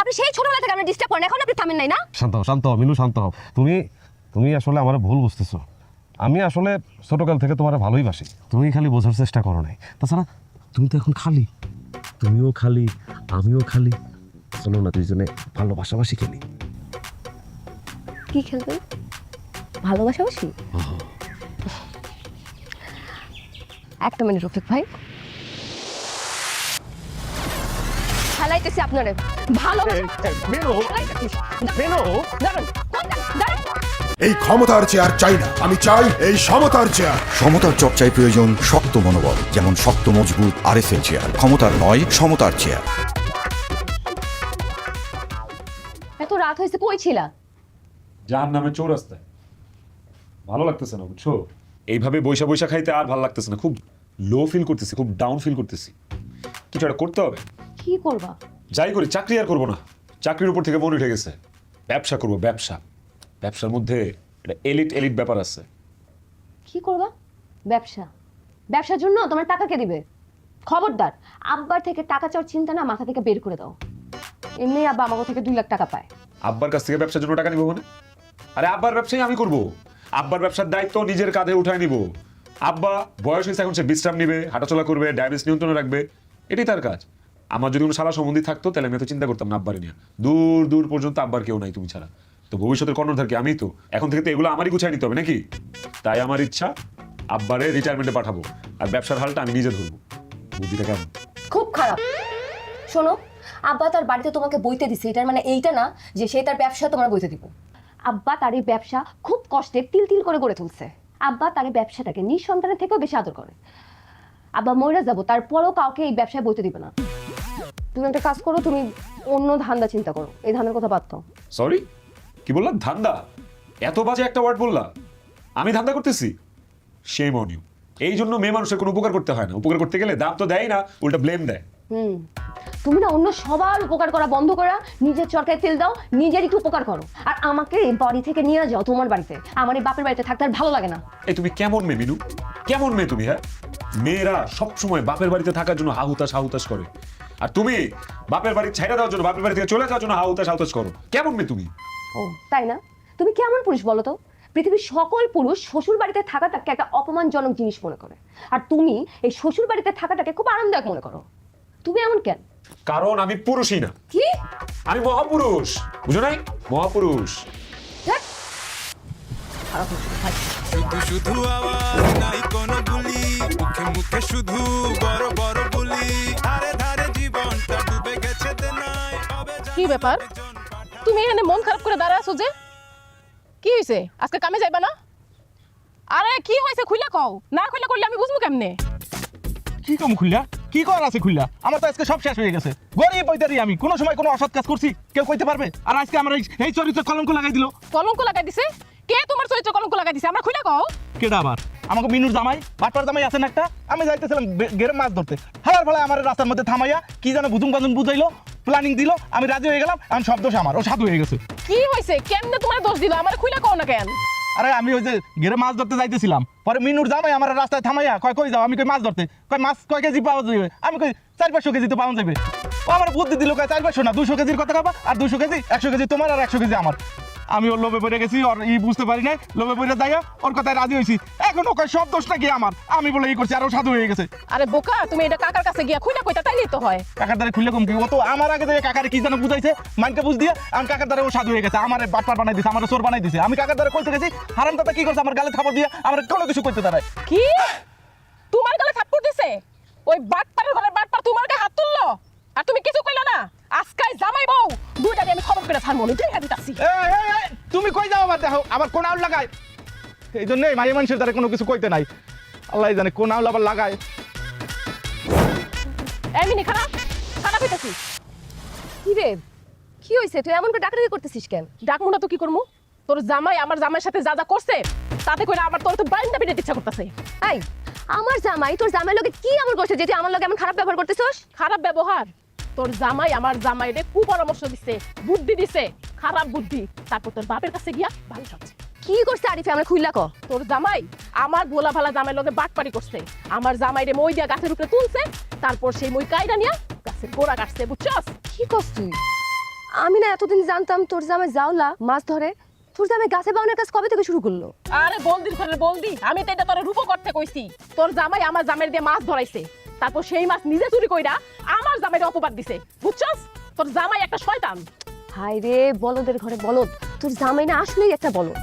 আপনি সেই ছোটবেলা থেকে আপনি ডিস্টার্ব করেন, এখন আপনি থামেন নাই না? শান্ত হও, শান্ত হও মিনু, শান্ত হও। তুমি আসলে আমার ভুল বুঝতেছো। আমি আসলে ছোটকাল থেকে তোমার ভালোই বাসি, তুমি খালি বোঝার চেষ্টা করো নাই। তাছাড়া তুমি তো এখন খালি, তুমিও খালি আমিও খালি, চলো না দুইজনে ভালোবাসাবাসি খেলি। কি খেলবেন? ভালোবাসাবাসি? একটা মিনিট রফিক ভাই, খেলাইতেছি আপনারে। এই ক্ষমতার চেয়ার চাই না, আমি চাই এই সমতার চেয়ার। সমতার চর্চায় প্রয়োজন শক্ত মনোবল, যেমন শক্ত মজবুত আরএসএল চেয়ার। ক্ষমতার নয়, সমতার চেয়ার। এত রাত হয়েছে, কই ছিলা? যার নামে চৌরাস্তায়। ভালো লাগতেছে না বুঝছো, এইভাবে বৈশা বৈশা খাইতে আর ভালো লাগতেছে না, খুব লো ফিল করতেছি, খুব ডাউন ফিল করতেছি। কিছু একটা করতে হবে। কি করবা? যাই করি, চাকরি আর করবো না, চাকরির উপর থেকে মন উঠে গেছে, ব্যবসা করবো, ব্যবসা। ব্যবসার মধ্যে একটা এলিট ব্যাপার আছে। কি করবা? ব্যবসা? ব্যবসার জন্য তোমার টাকা কে দিবে? খবরদার, আব্বার থেকে টাকা চাওয়ার চিন্তা না মাথা থেকে বের করে দাও। এমনি আব্বা আমাকে থেকে 2 লাখ টাকা পায়। আব্বার কাছ থেকে ব্যবসার জন্য টাকা নিবো মানে? আরে আব্বার ব্যবসাই আমি করবো, আব্বার ব্যবসার দায়িত্ব নিজের কাঁধে উঠায় নিব। আব্বা বয়স হয়েছে, এখন সে বিশ্রাম নিবে, হাঁটাচলা করবে, ডায়াবেটিস নিয়ন্ত্রণে রাখবে, এটাই তার কাজ। আমার যদি কোনো শালা সম্বন্ধী থাকতো তাহলে আমি এত চিন্তা করতাম না আব্বারে নিয়ে। দূর দূর পর্যন্ত আব্বার কেউ নাই তুমি ছাড়া। তো ভবিষ্যতের কর্ণধার কি আমি তো, এখন থেকে তো এগুলো আমারই গুছাই নিতে হবে নাকি? তাই আমার ইচ্ছা আব্বারে রিটায়ারমেন্টে পাঠাবো, আর ব্যবসার হালটা আমি নিজে ধরবো। বুদ্ধিটা কেমন? খুব খারাপ। শোনো, আব্বা তার বাড়িতে তোমাকে বইতে দিছে, এটার মানে এইটা না যে সে তার ব্যবসা তোমার বইতে দিব। আব্বা তার এই ব্যবসা খুব কষ্টে তিল তিল করে গড়ে তুলছে। আব্বা তার এই ব্যবসাটাকে নিঃসন্তানের থেকেও বেশি আদর করে। আব্বা মরে যাবো, তারপরেও কাউকে এই ব্যবসায় বইতে দিবে না। তুমি একটা কাজ করো, তুমি অন্য ধান্দা চিন্তা করো, এই ধান্দার কথা বাদ দাও। সরি, কি বললাম? ধান্দা? এত বাজে একটা ওয়ার্ড বললা? আমি ধান্দা করতেছি? Shame on you. এই জন্য মেয়ে মানুষের কোনো উপকার করতে হয় না। উপকার করতে গেলে দাম তো দেয় না, উল্টা ব্লেম দেয়। তুমি না অন্য সবার উপকার করা বন্ধ করা নিজের চরকায় তেল দাও, নিজের একটু উপকার করো। আর আমাকে এই বাড়ি থেকে নিয়ে যাও তোমার বাড়িতে। আমার এই বাপের বাড়িতে থাকতে আর ভালো লাগে না। এই তুমি কেমন মেয়ে মিনু? কেমন মেয়ে তুমি? হ্যাঁ, মেয়েরা সবসময় বাপের বাড়িতে থাকার জন্য হাহুতাশ করে, আর তুমি বাপের বাড়ি ছাইড়া দেওয়ার জন্য, বাপের বাড়ি থেকে চলে যাওয়ার জন্য হাহুতাশ করো। কেমন মেয়ে তুমি? ও তাই না? তুমি কেমন পুরুষ বলো তো? পৃথিবীর সকল পুরুষ শ্বশুর বাড়িতে থাকাটাকে একটা অপমানজনক জিনিস মনে করে, আর তুমি এই শ্বশুর বাড়িতে থাকাটাকে খুব আরামদায়ক মনে করো। তুমি এমন কেন? কারণ আমি পুরুষই না, কি? আমি মহাপুরুষ। বুঝো নাই? মহাপুরুষ। শুধু শুধু আওয়াজ, নাই কোনো বুলি, মুখে মুখে শুধু বড় বড় বুলি, ধারে ধারে জীবনটা ডুবে গেছে দেনায়। কি ব্যাপার, তুমি এখানে মন খারাপ করে দাঁড়া আছো যে? কি হয়েছে? আজকে কামে যাইবা না? আরে কি হয়েছে খুইলা কও, না খুইলা করলে আমি বুঝবো কেমনে? কি কম খুললা? কি কর আছে খুললা? আমার তো আজকে সব শেষ হয়ে গেছে। গরিব বইতারি আমি, কোনো সময় কোনো অসৎ কাজ করছি কেউ কইতে পারবে? আর আজকে আমার এই চরিত্র কলঙ্ক লাগাই দিল। কলঙ্ক লাগাই দিছে? কে তোমার চরিত্র কলঙ্ক লাগাই দিছে? আমরা খুইলা কও। কেডা আবার? আমাকে মিনুর জামাই, বাটপার জামাই আছেন একটা। আমি যাইতেছিলাম গেরে মাছ ধরতে, হালার ফালায় আমার রাস্তার মধ্যে থামাইয়া কি যেন বুঝুম বাজুম বুঝাইলো, প্ল্যানিং দিল, আমি রাজি হয়ে গেলাম। আমি সব দোষ আমার, ও সাধু হয়ে গেছে। কি হয়েছে? কেমনে তোমার দোষ দিল? আমার খুইলা কও না কেন? আরে আমি ওই যে গেরে মাছ ধরতে যাইতেছিলাম, পরে মিনুর জামাই আমার রাস্তায় থামাইয়া কই যাও? আমি কই মাছ ধরতে। কয় মাছ কয় কেজি পাওয়া যাবে? আমি কই 400-500 কেজি তো পাওয়া যাবে। ও আমার বুদ্ধি দিল, কয় 400 না 200 কেজির কথা খাবা, আর 200 কেজি 100 কেজি তোমার আর 100 কেজি আমার। আমি ওর লোভে পড়ে গেছি, ওর বুঝতে পারি নাই, লোভে পড়ে যাইয়া ওর কথায় রাজি হয়েছি। এখন ওকে সব দোষটা কি আমার? আমি বলে করছি আর ও সাধু হয়ে গেছে। আরে বোকা, তুমি এটা কাকার কাছে গিয়া খুইলা কইতা, তাইলেই তো হয়। কাকার দ্বারা খুললে কম কি? ও তো আমার আগে থেকে কাকারে কি যেন বুঝাইছে, মাইনকে বুঝ দিয়ে আমি কাকার দ্বারা ও সাধু হয়ে গেছে। আমার বাটপার বানাই দিছে, আমার চোর বানাই দিছে। আমি কাকার দ্বারা কইতে গেছি, হারাম দাদা কি করছে? আমার গালে থাপড় দিয়ে আমার কোনো কিছু করতে দাঁড়ায়। কি? তোমার গালে থাপ্পড় দিছে? ওই বাটপারের ঘরে বাটপার তোমার গায়ে হাত তুললো, আর তুমি কিছু কইলা না? আজকাই জামাই বউ দুইটারে আমি খবর করে ছাড়মু, দেখা দিতাছি। তুমি কই যাও? আবার দেখো আবার কোন আউল লাগায়। এই জন্যই মাই মানুষের দ্বারা কোনো কিছু কইতে নাই। আল্লাহ জানে কোন আউল আবার লাগায়। এমনি খারাপ খারাপ হইতাছি। কি রে, কি হয়েছে? তুই এমন করে ডাকাডাকি করতেছিস কেন? ডাকমু না তো কি করমু? তোর জামাই আমার জামাইয়ের সাথে যা যা করছে তাতে কইরা আমার তোর তো বাইন্দা পিটাতে ইচ্ছা করতেছে। এই, আমার জামাই তোর জামাইয়ের লগে কি এমন করছে যে তুই আমার লগে এমন খারাপ ব্যবহার করতেছস? খারাপ ব্যবহার? তোর জামাই আমার জামাইরে কুপরামর্শ দিছে, বুদ্ধি দিছে, খারাপ বুদ্ধি। তারপর তোর বাপের কাছে গিয়া ভালো সবছে। কি করছে আরিফে? আমরা খুইলা ক। তোর জামাই আমার ভোলা ভালা জামাইয়ের লগে বাটপারি করছে। আমার জামাইরে মই দিয়া গাছের উপরে তুলছে, তারপর সেই মই কাইরা নিয়া গাছের গোড়া কাটছে, বুঝছস? কি করছ তুই? আমি না এতদিন জানতাম তোর জামাই জাওলা মাছ ধরে। তোর জামাই গাছে বাউনের কাজ কবে থেকে শুরু করলো? আরে বলদির ঘরে বলদি, আমি তো এটা তোর রূপ করতে কইছি। তোর জামাই আমার জামাইয়ের দিয়ে মাছ ধরাইছে, তারপর সেই মাছ নিজে চুরি কইরা আমার জামাইরে অপবাদ দিছে, বুঝছস? তোর জামাই একটা শয়তান। হায় রে, বলদের ঘরে বলদ। তোর জামাই না আসলেই একটা বলদ।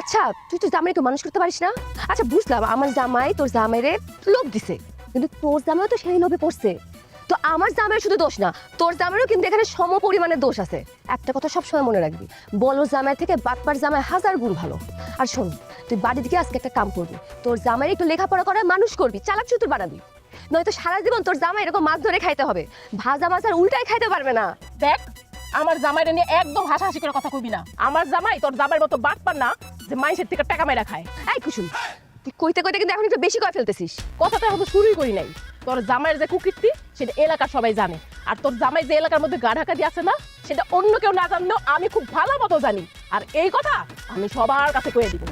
আচ্ছা, তুই তো জামাইকে মানুষ করতে পারিস না? আচ্ছা বুঝলাম, আমার জামাই তোর জামাইরে লোভ দিছে, কিন্তু তোর জামাইও তো সেই লোভে পড়ছে। তো আমার জামাইয়ের শুধু দোষ না, তোর জামাইয়েরও কিন্তু এখানে সম পরিমাণে দোষ আছে। একটা কথা সবসময় মনে রাখবি, বলো জামাই থেকে বাটপার জামাই 1000 গুণ ভালো। আর শোন, তুই বাড়ি দিকে আজকে একটা কাম করবি, তোর জামাই একটু লেখাপড়া করে মানুষ করবি, চালাক চতুর বানাবি। নয়তো সারা জীবন তোর জামাই এরকম মাছ ধরে খাইতে হবে, ভাজা মাছ আর উল্টাই খাইতে পারবে না। দেখ, আমার জামাইরে নিয়ে একদম হাসাহাসি করে কথা কইবি না। আমার জামাই তোর জামাইয়ের মতো বাটপার না যে মানুষের থেকে টাকা মাইরা খায়। এই কুসুম, তুই কইতে কইতে কিন্তু এখন একটু বেশি করে ফেলতেছিস। কথাটা এখন শুরুই করি নাই। তোর জামাইয়ের যে কুকীর্তি সেটা এলাকার সবাই জানে, আর তোর জামাই যে এলাকার মধ্যে গা ঢাকা দিয়ে আছে না, সেটা অন্য কেউ না জানলেও আমি খুব ভালো মতো জানি। আর এই কথা আমি সবার কাছে কয়ে দিব।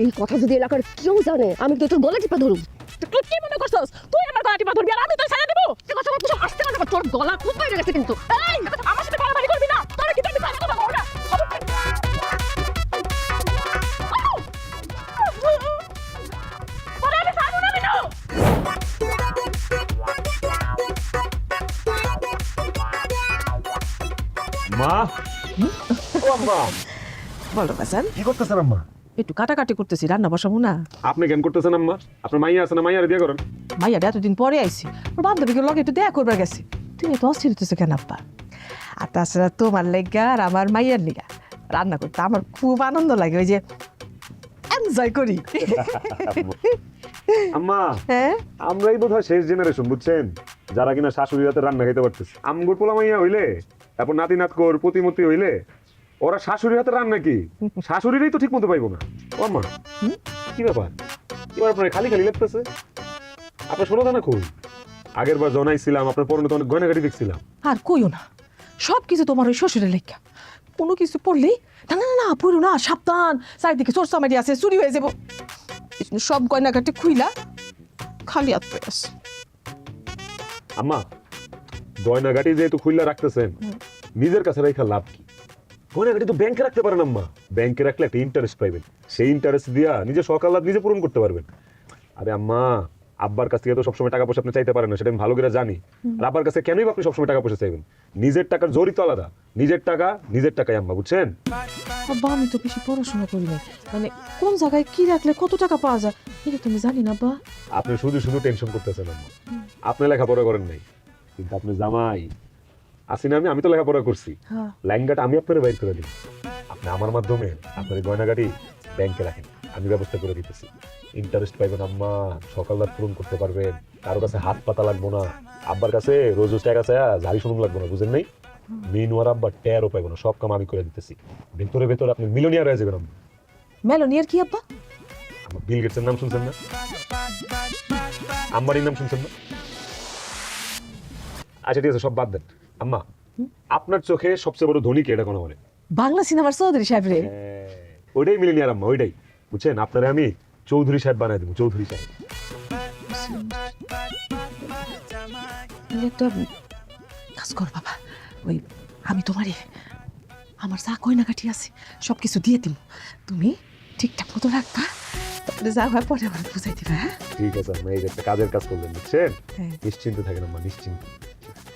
এই কথা যদি এলাকার কেউ জানে, আমি তো তোর গলা টিপা ধরব। তুই কি মনে করছস তুই আমার গলা টিপা ধরবি আর আমি তোর ছাড়া দেব? তুই কথা বলছিস আসতে না, তোর গলা খুব বাইরে গেছে কিন্তু। এই আমার সাথে বাড়াবাড়ি করবি না, তোর কি তুমি কথা বল না? আম্মা ও আম্মা বলো বাজান, কি করতেছেন আম্মা? একটু কাটাকাটি করতেছি, রান্না বসাবো না। আপনি কেন করতেছেন আম্মা? আপনার মাইয়া আছে না, মাইয়ারে দিয়ে করেন। মাইয়া এতদিন পরে আইছি, ওর বান্ধবীকে লগে একটু দেখা করবার গেছি। তুমি তো অস্থির হতেছো কেন আব্বা? আর তাছাড়া তোমার লেগা আর আমার মাইয়ার লেগা রান্না করতে আমার খুব আনন্দ লাগে, ওই যে এনজয় করি। আম্মা হ্যাঁ, আমরাই বোধহয় শেষ জেনারেশন, বুঝছেন, যারা কিনা শাশুড়ি হাতে রান্না খাইতে পারতেছে। আমগুর পোলা মাইয়া হইলে, তারপর নাতি নাতকর প্রতিমতি হইলে, ওরা শাশুড়ির হাতে রান্না কি শাশুড়িরই তো ঠিক মতো পাইবো না। ও আম্মা কি ব্যাপার, এবার আপনার খালি খালি লাগতেছে? আপনার শোনো না খুব, আগের বার জনাইছিলাম আপনার পরনে তো অনেক গয়নাগাড়ি দেখছিলাম। আর কইও না, সব কিছু তোমার ওই শ্বশুরের লেগা। কোনো কিছু পড়লেই না না না পড়ো না, সাবধান, চারিদিকে চোর চামারি আছে, চুরি হয়ে যাবো। এই জন্য সব গয়নাঘাটে খুইলা খালি হাত পেয়ে আছে। আম্মা গয়নাগাড়ি যেহেতু খুললা রাখতেছেন, নিজের কাছে রেখা লাভ কি? গয়নাগাড়ি তো ব্যাংকে রাখতে পারেন আম্মা, ব্যাংকে রাখলে একটা ইন্টারেস্ট পাইবেন, সেই ইন্টারেস্ট দিয়া নিজের সকাল লাভ নিজে পূরণ করতে পারবেন। আরে আম্মা, আব্বার কাছ থেকে তো সবসময় টাকা পয়সা আপনি চাইতে পারেন না, সেটা আমি ভালো করে জানি। আর আব্বার কাছে কেনই আপনি সবসময় টাকা পয়সা চাইবেন? নিজের টাকার জোরই তো আলাদা, নিজের টাকা নিজের টাকাই আম্মা, বুঝছেন? আব্বা আমি তো বেশি পড়াশোনা করি না, মানে কোন জায়গায় কি রাখলে কত টাকা পাওয়া যায় এটা তুমি জানি না আব্বা। আপনি শুধু শুধু টেনশন করতেছেন আম্মা, আপনি লেখাপড়া করেন নাই, কিন্তু আপনি জামাই আসি না, আমি তো লেখাপড়া করছি। হ্যাঁ, লাইনগাট আমি আপনার বাইর করে দিই, আপনি আমার মাধ্যমে আপনার গয়নাগাড়ি ব্যাংকে রাখেন, আমি ব্যবস্থা করে দিতেছি। ইন্টারেস্ট পাইবেন আম্মা, সকাল রাত পূরণ করতে পারবেন, কারো কাছে হাত পাতা লাগবো না, আব্বার কাছে রোজ রোজ টাকা চায় ঝাড়ি শুনুন লাগবো না, বুঝেন নাই? মিনুয়ার আব্বা টেরও পাইবো না, সব কাম আমি করে দিতেছি। ভেতরে ভেতরে আপনি মিলিয়নিয়ার হয়ে যাবেন আম্মা। মেলোনিয়ার কি আব্বা? আমার বিল গেটসের নাম শুনছেন না? আম্বারির নাম শুনছেন না? আচ্ছা ঠিক আছে, সব বাদ দেন। আম্মা আপনার চোখে সবচেয়ে বড় ধনী কে, এটা কোনো বলে? বাংলা সিনেমার চৌধুরী সাহেব রে। ওইটাই মিলিয়নিয়ার আম্মা, ওইটাই, বুঝছেন? আপনারা আমি চৌধুরী সাহেব বানাই দেবো, চৌধুরী সাহেব। একটা কাজ কর বাবা, ওই আমি তোমারে আমার যা গয়নাগাটি আছে সব কিছু দিয়ে দিব, তুমি ঠিকঠাক মতো রাখবা, তারপরে যা হয় পরে আমার বুঝাই দিবা। হ্যাঁ ঠিক আছে আম্মা, এই যে একটা কাজের কাজ করবেন, বুঝছেন? হ্যাঁ। নিশ্চিন্ত থাকেন আম্মা, নিশ্চিন্ত।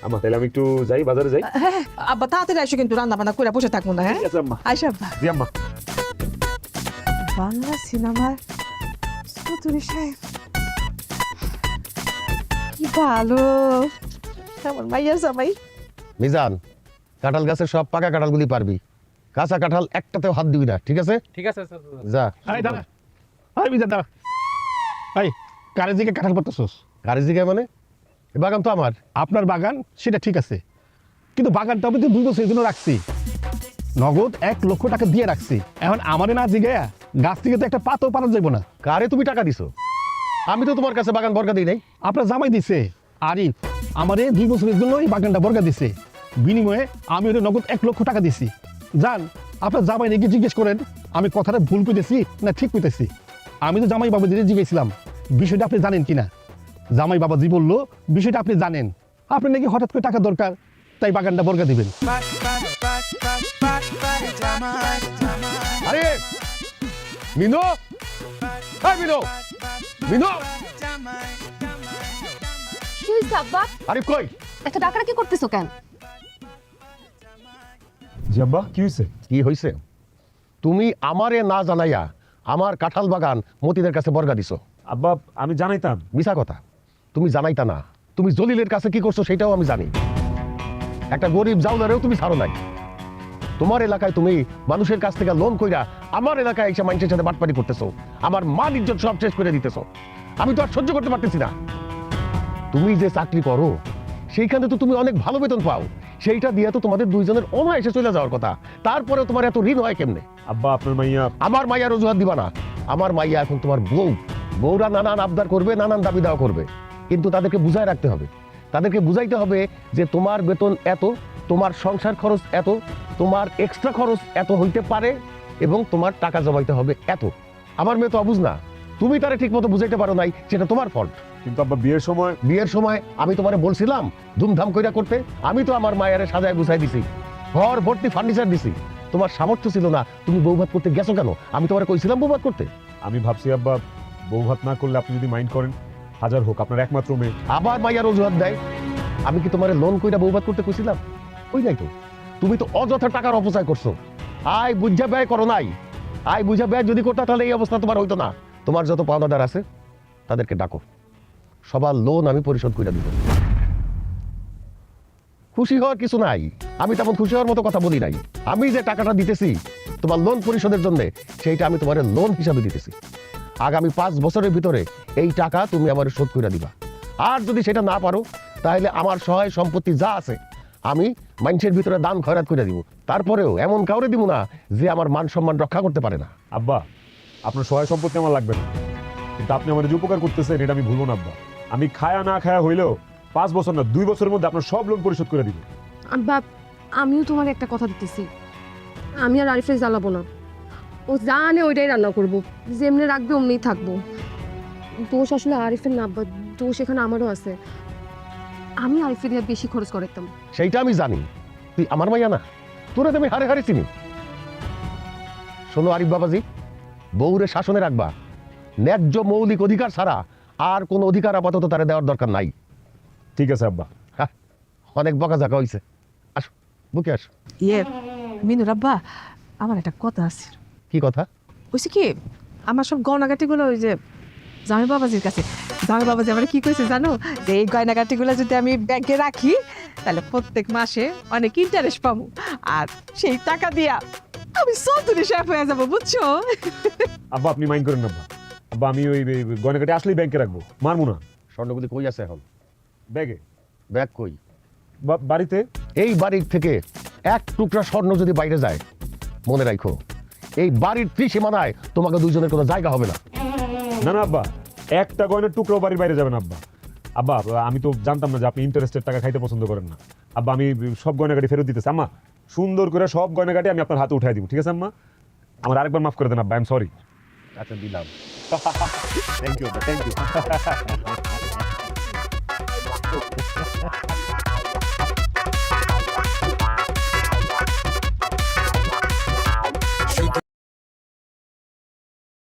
আম্মা তাহলে আমি একটু যাই, বাজারে যাই। হ্যাঁ আব্বা তাড়াতাড়ি আসো, কিন্তু রান্না বান্না করে বসে থাকবো না। হ্যাঁ ঠিক আছে আম্মা, আইসা আব্বা। জি আম্মা। বাংলা সিনেমার চৌধুরী সাহেব কি ভালো, আমার মাইয়া জামাই। মিজান, কাঁঠাল গাছের সব পাকা কাঁঠালগুলি পারবি, কাঁচা কাঁঠাল একটাতেও হাত দিবি না, ঠিক আছে? ঠিক আছে যা। এই দাদা, এই বিজা দাদা, এই কারে দিকে কাঁঠাল করতেছোস? গাড়ি জিগায় মানে? এ বাগান তো আমার। আপনার বাগান সেটা ঠিক আছে, কিন্তু বাগানটা আমি তো 2 বছরের জন্য রাখছি, নগদ 1 লক্ষ টাকা দিয়ে রাখছি। এখন আমারে না জিগায়া গাছ থেকে তো একটা পাতাও পারা যাবো না। কারে তুমি টাকা দিছো? আমি তো তোমার কাছে বাগান বর্গা দিই নাই। আপনার জামাই দিছে আরিফ, আমারে 2 বছরের জন্য এই বাগানটা বর্গা দিছে, বিনিময়ে আমি ওদের নগদ 1 লক্ষ টাকা দিছি। যান আপনার জামাই নাকি জিজ্ঞেস করেন আমি কথাটা ভুল কইতেছি না ঠিক কইতেছি। আমি তো জামাই বাবাজিরে জিজ্ঞেসছিলাম বিষয়টা আপনি জানেন কিনা। জামাই বাবাজি বললো বিষয়টা আপনি জানেন, আপনি নাকি হঠাৎ করে টাকা দরকার, তাই বাগানটা বর্গা দিবেন। আরে মিনো, এই মিনো, মিনো, কি হইছে আব্বা? আরে কই? এত ডাকাটা কি করতেছো কেন? জি আব্বা, কি হয়েছে? কি হইছে? তুমি আমারে না জানাইয়া আমার কাঁঠাল বাগান মতিদের কাছে বর্গা দিছো। আব্বা আমি জানাইতাম। মিছা কথা, তুমি জানাইতা না। তুমি জলিলের কাছে কি করছো সেটাও আমি জানি। একটা গরিব জাউলারেও তুমি ছাড়ো নাই। তোমার এলাকায় তুমি মানুষের কাছ থেকে লোন কইরা আমার এলাকায় এসে মানুষের সাথে বাটপাটি করতেছো, আমার মান ইজ্জত সব শেষ করে দিতেছো। আমি তো আর সহ্য করতে পারতেছি না। তুমি যে চাকরি করো সেইখানে তো তুমি অনেক ভালো বেতন পাও, সেইটা দিয়ে তো তোমাদের দুইজনের অনায়াসে চলে যাওয়ার কথা, তারপরেও তোমার এত ঋণ হয় কেমনে? আব্বা আপনার মাইয়া। আমার মাইয়ার অজুহাত দিবা না। আমার মাইয়া এখন তোমার বউ, বউরা নানান আবদার করবে, নানান দাবি দাওয়া করবে, কিন্তু তাদেরকে বুঝায় রাখতে হবে। তাদেরকে বুঝাইতে হবে যে তোমার বেতন এত, তোমার সংসার খরচ এত, তোমার এক্সট্রা খরচ এত হইতে পারে এবং তোমার টাকা জমাইতে হবে এত। আমার মেয়ে তো অবুঝ না, তুমি তারে ঠিক মতো বুঝাইতে পারো নাই, সেটা তোমার ফল্ট। কিন্তু আব্বা বিয়ের সময় আমি তোমারে বলছিলাম ধুমধাম কইরা করতে। আমি তো আমার মায়ের সাজায় গুছাই দিছি, ঘর ভর্তি ফার্নিচার দিছি। তোমার সামর্থ্য ছিল না, তুমি বৌভাত করতে গেছো কেন? আমি তোমারে কইছিলাম বৌভাত করতে? আমি ভাবছি আব্বা বউ ভাত না করলে আপনি যদি মাইন্ড করেন, হাজার হোক আপনার একমাত্র মেয়ে। আবার মাইয়ার অজুহাত দেয়। আমি কি তোমার লোন কইরা বৌভাত করতে কইছিলাম? ওই নাই তো। তুমি তো অযথা টাকার অপচয় করছো। আয় বুঝা ব্যয় করো নাই। আয় বুঝা ব্যয় যদি করতে তাহলে এই অবস্থা তোমার হইতো না। তোমার যত পাওনাদার আছে তাদেরকে ডাকো, সবার লোন আমি পরিশোধ করে দিব। খুশি হওয়ার কিছু নাই, আমি তেমন খুশি হওয়ার মতো কথা বলি নাই। আমি যে টাকাটা দিতেছি তোমার লোন পরিশোধের জন্য, সেইটা আমি তোমার লোন হিসাবে দিতেছি। আগামী 5 বছরের ভিতরে এই টাকা তুমি আমার শোধ করে দিবা। আর যদি সেটা না পারো তাহলে আমার সহায় সম্পত্তি যা আছে আমি মানুষের ভিতরে দান খয়রাত করে দিব। তারপরেও এমন কাউরে দিব না যে আমার মান সম্মান রক্ষা করতে পারে না। আব্বা, আপনার সহায় সম্পত্তি আমার লাগবে না, কিন্তু আপনি আমার যে উপকার করতেছেন এটা আমি ভুলবো না আব্বা। আমি খায়া না খায়া হইলেও 5 বছর না 2 বছরের মধ্যে আপনার সব লোন পরিশোধ করে দিব। বাপ, আমিও তোমার একটা কথা দিতেছি, আমি আর আরিফে জ্বালাবো না। ও যা আনে ওইটাই রান্না করবো, যেমনি রাখবে অমনিই থাকবো। দোষ আসলে আরিফের না আব্বা, দোষ এখানে আমারও আছে। আমি আরিফের দিয়ে বেশি খরচ করতাম। সেইটা আমি জানি, তুই আমার মাইয়া না, তোরা তো আমি হারে হারে চিনি। শোনো আরিফ বাবাজি, বউরে শাসনে রাখবা। ন্যায্য মৌলিক অধিকার ছাড়া আর কোনো অধিকার আপাতত তারা দেওয়ার দরকার নাই। ঠিক আছে আব্বা। হ্যাঁ, অনেক বকাঝাকা হয়েছে, আসো বুকে আসো। মিনুর আব্বা, আমার একটা কথা আছে। কি কথা? ওইসে কি, আমার সব গয়নাগাটিগুলো ওই যে জামাই বাবাজির কাছে। জামাই বাবাজি আমার কি কইছে জানো, যে এই গয়নাগাটিগুলো যদি আমি ব্যাংকে রাখি তাহলে প্রত্যেক মাসে অনেক ইন্টারেস্ট পাবো, আর সেই টাকা দিয়া আমি চৌধুরী শেফ হয়ে যাবো, বুঝছো? আব্বা আপনি মাইন্ড করেন না আব্বা। আব্বা আমি ওই গয়নাগাটি আসলেই ব্যাংকে রাখবো, মারবো না। স্বর্ণগুলি কই আছে এখন? ব্যাগে। ব্যাগ কই? বাড়িতে। এই বাড়ির থেকে এক টুকরা স্বর্ণ যদি বাইরে যায়, মনে রাখো এই বাড়ির ত্রিসীমানায় তোমাকে দুইজনের কোনো জায়গা হবে না। না না আব্বা, একটা গয়নার টুকরো বাড়ির বাইরে যাবে না আব্বা। আব্বা আমি তো জানতাম না যে আপনি ইন্টারেস্টের টাকা খাইতে পছন্দ করেন না। আব্বা আমি সব গয়নাগাটি ফেরত দিতেছি। আম্মা সুন্দর করে সব গয়নাগাটি আমি আপনার হাতে উঠাই দিব, ঠিক আছে আম্মা? আমার আরেকবার মাফ করে দেন আব্বা, আই এম সরি। আচ্ছা দিলাম। Thank you thank you.